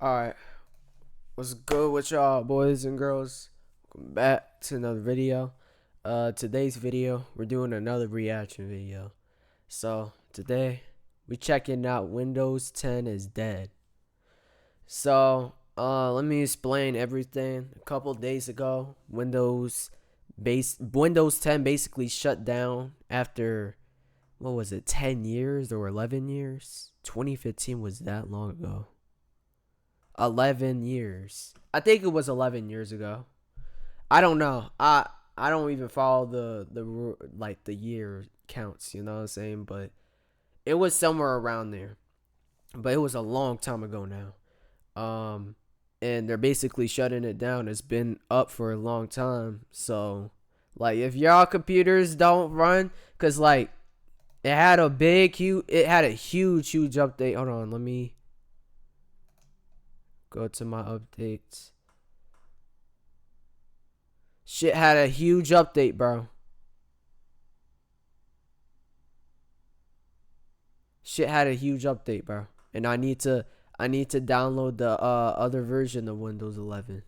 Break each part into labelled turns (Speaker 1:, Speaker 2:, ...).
Speaker 1: Alright, what's good with y'all boys and girls? Welcome back to another video. Today's video, we're doing another reaction video. So, today, we checking out Windows 10 is dead. So, let me explain everything. A couple days ago, Windows 10 basically shut down after, what was it, 10 years or 11 years? 2015 was that long ago. 11 years. I think it was 11 years ago. I don't know. I don't even follow the year counts, you know what I'm saying? But it was somewhere around there. But it was a long time ago now. And they're basically shutting it down. It's been up for a long time. So like if y'all computers don't run, cuz like it had a huge update. Hold on, let me go to my updates. Shit had a huge update, bro. Shit had a huge update, bro. And I need to download the other version of Windows 11.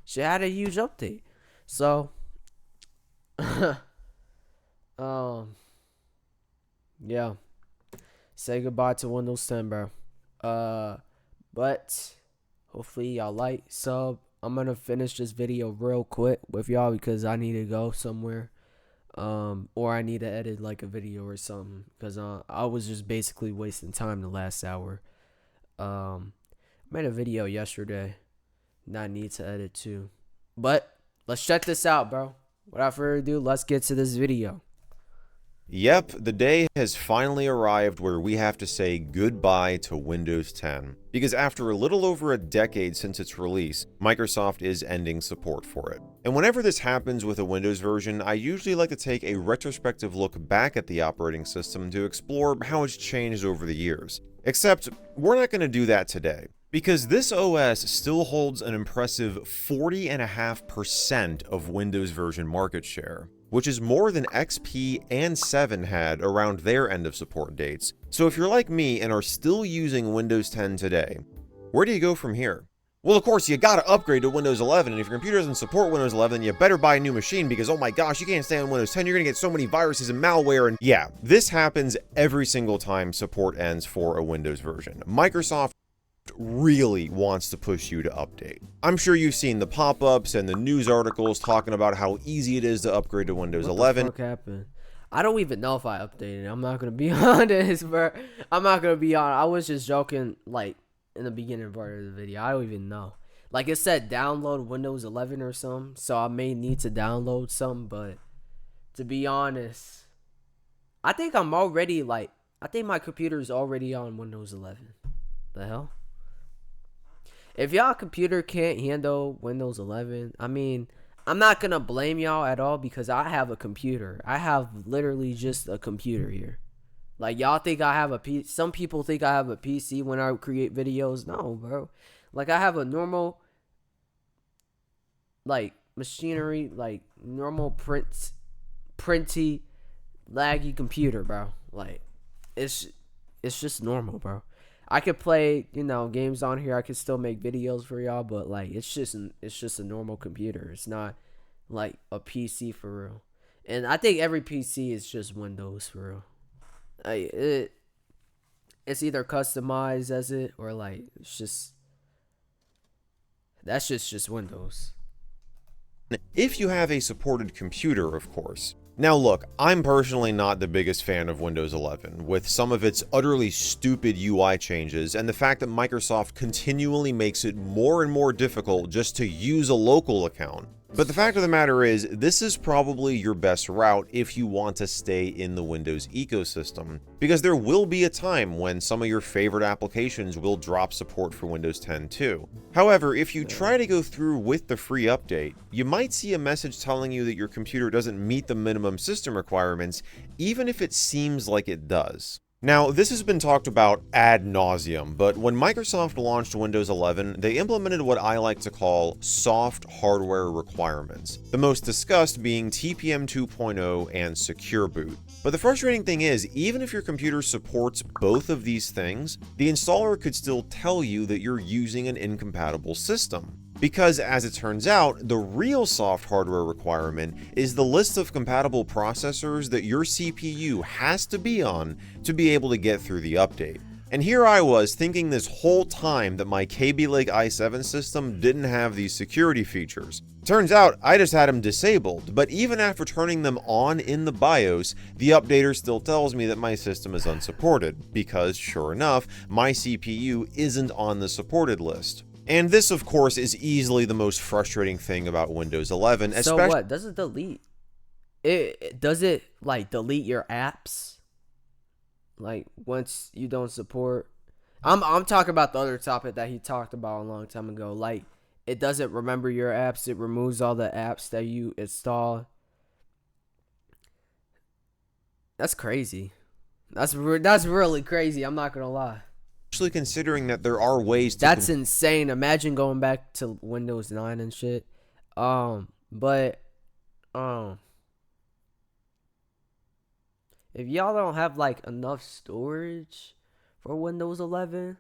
Speaker 1: Shit had a huge update. So yeah. Say goodbye to Windows 10, bro. But hopefully y'all like, sub. I'm gonna finish this video real quick with y'all because I need to go somewhere, or I need to edit like a video or something because I was just basically wasting time the last hour. I made a video yesterday that I need to edit too, but let's check this out, bro. Without further ado, let's get to this video.
Speaker 2: Yep, the day has finally arrived where we have to say goodbye to Windows 10, because after a little over a decade since its release, Microsoft is ending support for it. And whenever this happens with a Windows version, I usually like to take a retrospective look back at the operating system to explore how it's changed over the years. Except, we're not going to do that today, because this OS still holds an impressive 40.5% of Windows version market share, which is more than XP and 7 had around their end of support dates. So if you're like me and are still using Windows 10 today, where do you go from here? Well, of course, you gotta upgrade to Windows 11, and if your computer doesn't support Windows 11, you better buy a new machine because, oh my gosh, you can't stay on Windows 10, you're gonna get so many viruses and malware, and yeah, this happens every single time support ends for a Windows version. Microsoft really wants to push you to update. I'm sure you've seen the pop-ups and the news articles talking about how easy it is to upgrade to Windows 11.
Speaker 1: What the fuck happened? I don't even know if I updated. I'm not gonna be honest, bro. I'm not gonna be honest. I was just joking, like in the beginning part of the video. I don't even know. Like it said, download Windows 11 or something. So I may need to download some, but to be honest, I think I'm already like. I think my computer is already on Windows 11. The hell? If y'all computer can't handle Windows 11, I mean, I'm not gonna blame y'all at all because I have a computer. I have literally just a computer here. Like y'all think I have a PC. Some people think I have a PC when I create videos. No, bro. Like I have a normal, like machinery, like normal printy, laggy computer, bro. Like it's just normal, bro. I could play, you know, games on here. I could still make videos for y'all, but like it's just a normal computer. It's not like a PC for real. And I think every PC is just Windows for real. Like it's either customized as it or like that's just Windows.
Speaker 2: If you have a supported computer, of course. Now look, I'm personally not the biggest fan of Windows 11, with some of its utterly stupid UI changes and the fact that Microsoft continually makes it more and more difficult just to use a local account. But the fact of the matter is, this is probably your best route if you want to stay in the Windows ecosystem, because there will be a time when some of your favorite applications will drop support for Windows 10 too. However, if you try to go through with the free update, you might see a message telling you that your computer doesn't meet the minimum system requirements, even if it seems like it does. Now, this has been talked about ad nauseum, but when Microsoft launched Windows 11, they implemented what I like to call soft hardware requirements, the most discussed being TPM 2.0 and Secure Boot. But the frustrating thing is, even if your computer supports both of these things, the installer could still tell you that you're using an incompatible system. Because, as it turns out, the real soft hardware requirement is the list of compatible processors that your CPU has to be on to be able to get through the update. And here I was thinking this whole time that my Kaby Lake i7 system didn't have these security features. Turns out I just had them disabled, but even after turning them on in the BIOS, the updater still tells me that my system is unsupported, because sure enough, my CPU isn't on the supported list. And this, of course, is easily the most frustrating thing about Windows 11.
Speaker 1: So what? Does it delete? Does it like delete your apps? Like once you don't support? I'm talking about the other topic that he talked about a long time ago. Like it doesn't remember your apps. It removes all the apps that you install. That's crazy. That's really crazy. I'm not gonna lie.
Speaker 2: Especially considering that there are ways to...
Speaker 1: That's insane. Imagine going back to Windows 9 and shit. But if y'all don't have like enough storage for Windows 11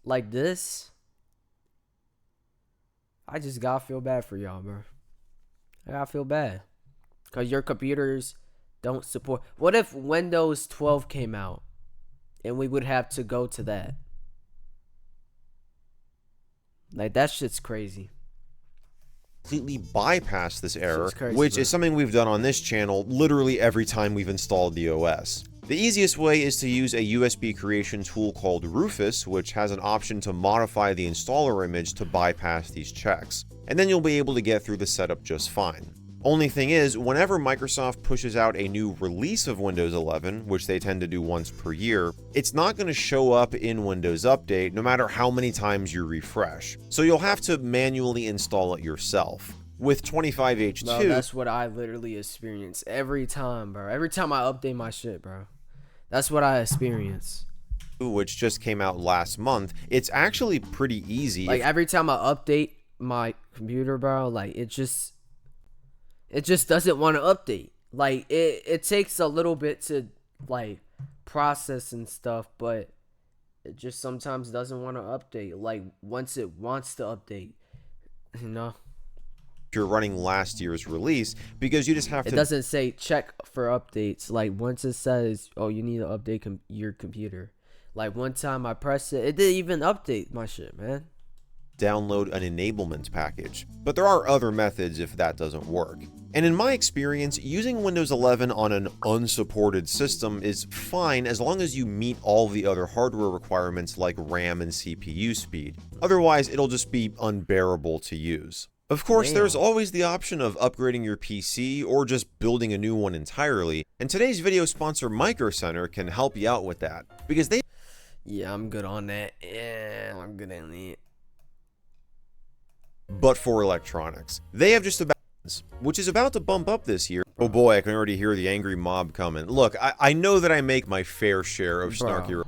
Speaker 1: like this, I just gotta feel bad for y'all, bro. I gotta feel bad because your computers don't support. What if Windows 12 came out and we would have to go to that? Like, that shit's crazy.
Speaker 2: Completely bypass this error,
Speaker 1: crazy,
Speaker 2: which
Speaker 1: bro.
Speaker 2: is something we've done on this channel literally every time we've installed the OS. The easiest way is to use a USB creation tool called Rufus, which has an option to modify the installer image to bypass these checks, and then you'll be able to get through the setup just fine. Only thing is, whenever Microsoft pushes out a new release of Windows 11, which they tend to do once per year, it's not going to show up in Windows Update no matter how many times you refresh. So you'll have to manually install it yourself. With 25H2...
Speaker 1: Bro, that's what I literally experience every time, bro. Every time I update my shit, bro. That's what I experience.
Speaker 2: Which just came out last month, it's actually pretty easy.
Speaker 1: Like, every time I update my computer, bro, like, it just doesn't want to update. Like it takes a little bit to like process and stuff, but it just sometimes doesn't want to update. Like once it wants to update, you know.
Speaker 2: You're running last year's release because you just have to...
Speaker 1: It doesn't say check for updates. Like once it says, oh, you need to update your computer. Like one time I pressed it, it didn't even update my shit, man.
Speaker 2: Download an enablement package, but there are other methods if that doesn't work. And in my experience, using Windows 11 on an unsupported system is fine as long as you meet all the other hardware requirements like RAM and CPU speed. Otherwise, it'll just be unbearable to use. Of course, there's always the option of upgrading your PC or just building a new one entirely, and today's video sponsor Micro Center can help you out with that, because they...
Speaker 1: Yeah, I'm good on that. Yeah, I'm good on it.
Speaker 2: But for electronics. They have just about... which is about to bump up this year. Oh boy, I can already hear the angry mob coming. Look, I know that I make my fair share of snarky...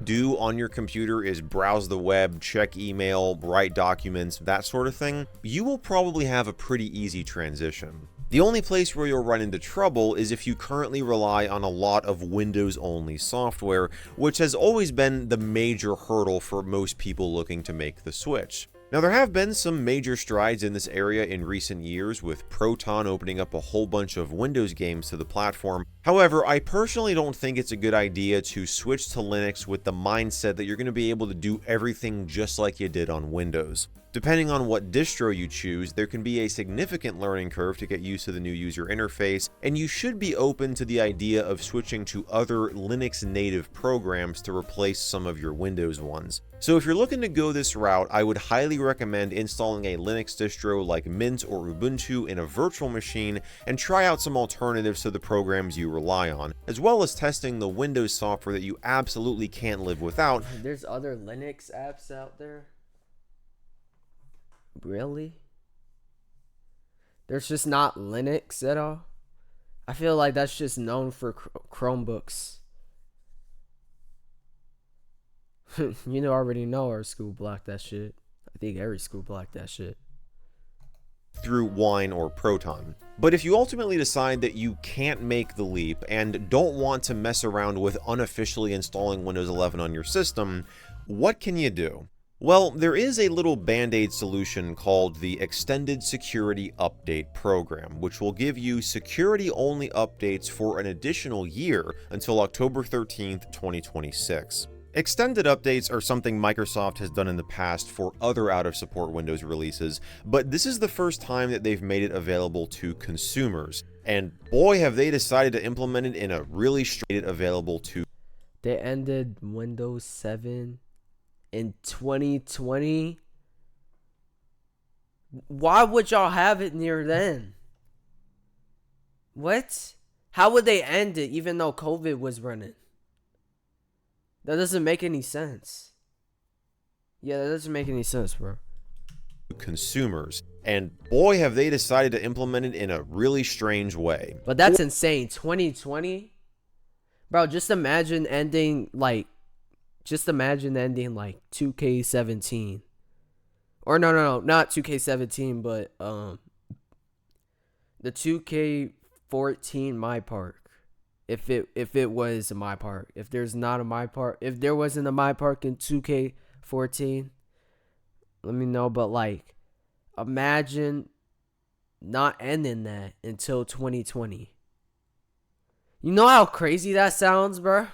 Speaker 2: Do on your computer is browse the web, check email, write documents, that sort of thing. You will probably have a pretty easy transition. The only place where you'll run into trouble is if you currently rely on a lot of Windows-only software, which has always been the major hurdle for most people looking to make the switch. Now, there have been some major strides in this area in recent years, with Proton opening up a whole bunch of Windows games to the platform. However, I personally don't think it's a good idea to switch to Linux with the mindset that you're going to be able to do everything just like you did on Windows. Depending on what distro you choose, there can be a significant learning curve to get used to the new user interface, and you should be open to the idea of switching to other Linux native programs to replace some of your Windows ones. So if you're looking to go this route, I would highly recommend installing a Linux distro like Mint or Ubuntu in a virtual machine and try out some alternatives to the programs you rely on, as well as testing the Windows software that you absolutely can't live without.
Speaker 1: There's other Linux apps out there? Really? There's just not Linux at all? I feel like that's just known for Chromebooks Already know our school blocked that shit. I think every school blocked that shit.
Speaker 2: Through Wine or Proton. But if you ultimately decide that you can't make the leap and don't want to mess around with unofficially installing Windows 11 on your system, what can you do? Well, there is a little band-aid solution called the Extended Security Update Program, which will give you security-only updates for an additional year until October 13th, 2026. Extended updates are something Microsoft has done in the past for other out-of-support Windows releases, but this is the first time that they've made it available to consumers. And boy, have they decided to implement it in a really straight available to.
Speaker 1: They ended Windows 7 in 2020. Why would y'all have it near then? What? How would they end it even though COVID was running? That doesn't make any sense. Yeah, that doesn't make any sense, bro.
Speaker 2: Consumers. And boy, have they decided to implement it in a really strange way.
Speaker 1: But that's insane. 2020? Bro, just imagine ending like 2K17. Or no, not 2K17, but the 2K14 My Park. If it was a My Park. If there's not a My Park, if there wasn't a My Park in 2K14, let me know. But like, imagine not ending that until 2020. You know how crazy that sounds, bro?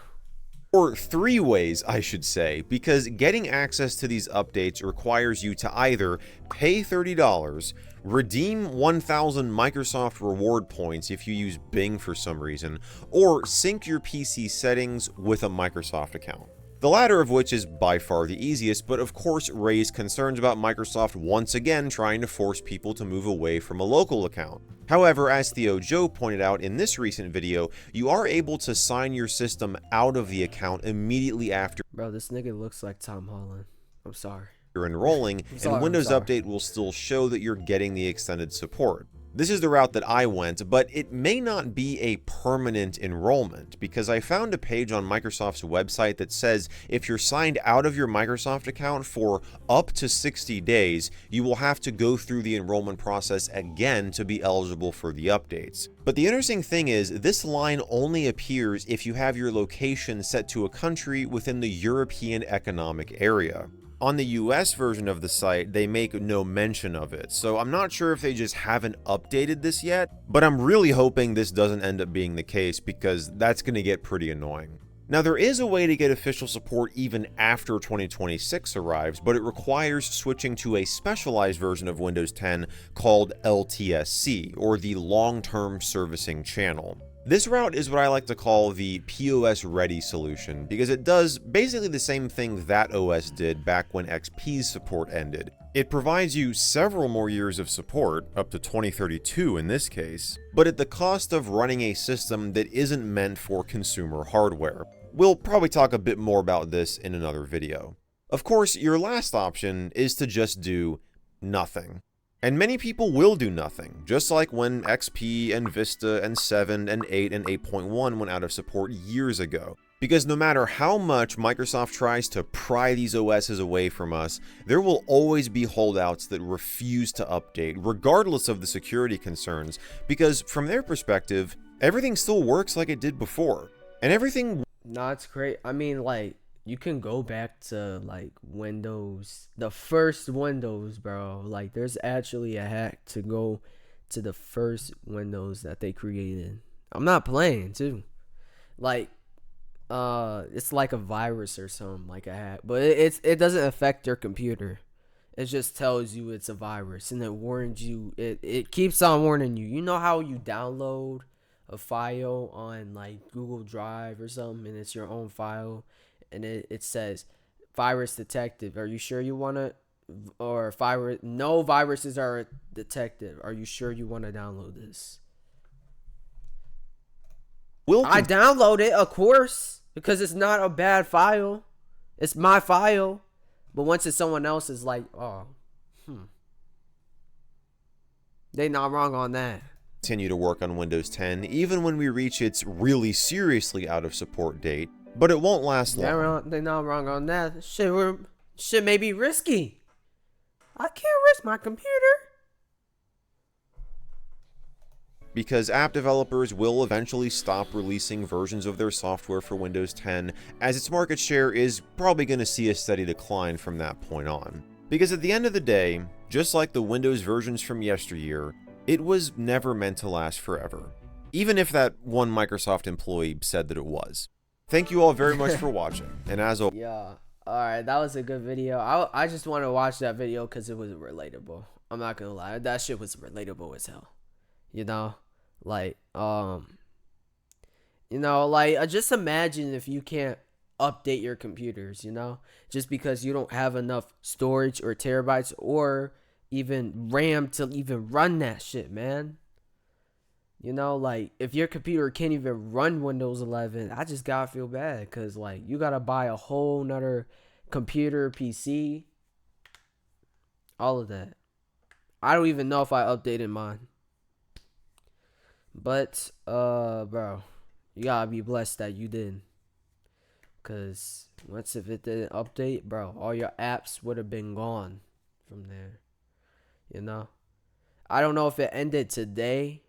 Speaker 2: Or three ways, I should say, because getting access to these updates requires you to either pay $30, redeem 1,000 Microsoft reward points if you use Bing for some reason, or sync your PC settings with a Microsoft account. The latter of which is by far the easiest, but of course raised concerns about Microsoft once again trying to force people to move away from a local account. However, as Theo Joe pointed out in this recent video, you are able to sign your system out of the account immediately after.
Speaker 1: Bro, this nigga looks like Tom Holland. I'm sorry.
Speaker 2: You're enrolling, and Windows Update will still show that you're getting the extended support. This is the route that I went, but it may not be a permanent enrollment, because I found a page on Microsoft's website that says if you're signed out of your Microsoft account for up to 60 days, you will have to go through the enrollment process again to be eligible for the updates. But the interesting thing is, this line only appears if you have your location set to a country within the European Economic Area. On the US version of the site, they make no mention of it, so I'm not sure if they just haven't updated this yet, but I'm really hoping this doesn't end up being the case because that's going to get pretty annoying. Now, there is a way to get official support even after 2026 arrives, but it requires switching to a specialized version of Windows 10 called LTSC, or the Long-Term Servicing Channel. This route is what I like to call the POS ready solution, because it does basically the same thing that OS did back when XP's support ended. It provides you several more years of support, up to 2032 in this case, but at the cost of running a system that isn't meant for consumer hardware. We'll probably talk a bit more about this in another video. Of course, your last option is to just do nothing. And many people will do nothing, just like when XP and Vista and 7 and 8 and 8.1 went out of support years ago. Because no matter how much Microsoft tries to pry these OSs away from us, there will always be holdouts that refuse to update, regardless of the security concerns, because from their perspective, everything still works like it did before. And everything...
Speaker 1: No, it's great. I mean, like, you can go back to like Windows, the first Windows, bro. Like, there's actually a hack to go to the first Windows that they created. I'm not playing too. Like, it's like a virus or something, like a hack, but it doesn't affect your computer. It just tells you it's a virus, and it warns you. It keeps on warning you. You know how you download a file on like Google Drive or something, and it's your own file, and it says virus detected. Are you sure you want to, or virus? No viruses are detected. Are you sure you want to download this? I download it, of course, because it's not a bad file. It's my file. But once it's someone else's, like, oh, they not wrong on that.
Speaker 2: Continue to work on Windows 10 even when we reach its really seriously out of support date, But it won't last long.
Speaker 1: They're not wrong on that. Shit may be risky. I can't risk my computer.
Speaker 2: Because app developers will eventually stop releasing versions of their software for Windows 10, as its market share is probably going to see a steady decline from that point on. Because at the end of the day, just like the Windows versions from yesteryear, it was never meant to last forever. Even if that one Microsoft employee said that it was. Thank you all very much for watching, and as always,
Speaker 1: Yeah. Alright, that was a good video. I just want to watch that video because it was relatable. I'm not gonna lie. That shit was relatable as hell. You know? Like, just imagine if you can't update your computers, just because you don't have enough storage or terabytes or even RAM to even run that shit, man. Like, if your computer can't even run Windows 11, I just gotta feel bad because, like, you gotta buy a whole nother computer, PC, all of that. I don't even know if I updated mine. But, bro, you gotta be blessed that you did. Because once if it didn't update, bro, all your apps would have been gone from there. I don't know if it ended today.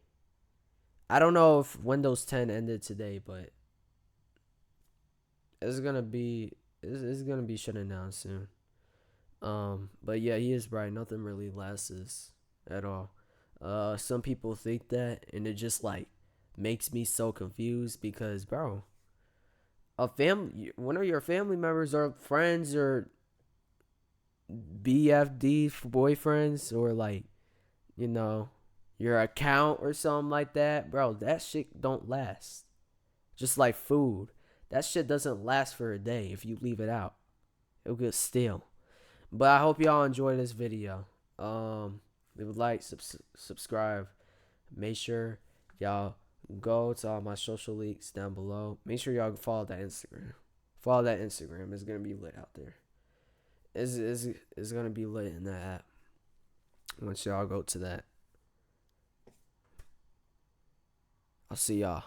Speaker 1: I don't know if Windows 10 ended today, but it's gonna be shutting down soon. But yeah, he is right. Nothing really lasts at all. Some people think that, and it just like makes me so confused because, bro, one of your family members or friends or BFD boyfriends or like, your account or something like that, bro, that shit don't last. Just like food, that shit doesn't last for a day if you leave it out. It'll get stale. But I hope y'all enjoy this video. Leave a like, subscribe. Make sure y'all go to all my social links down below. Make sure y'all follow that Instagram. Follow that Instagram. It's gonna be lit out there. It's gonna be lit in that app. Once y'all go to that. I'll see y'all.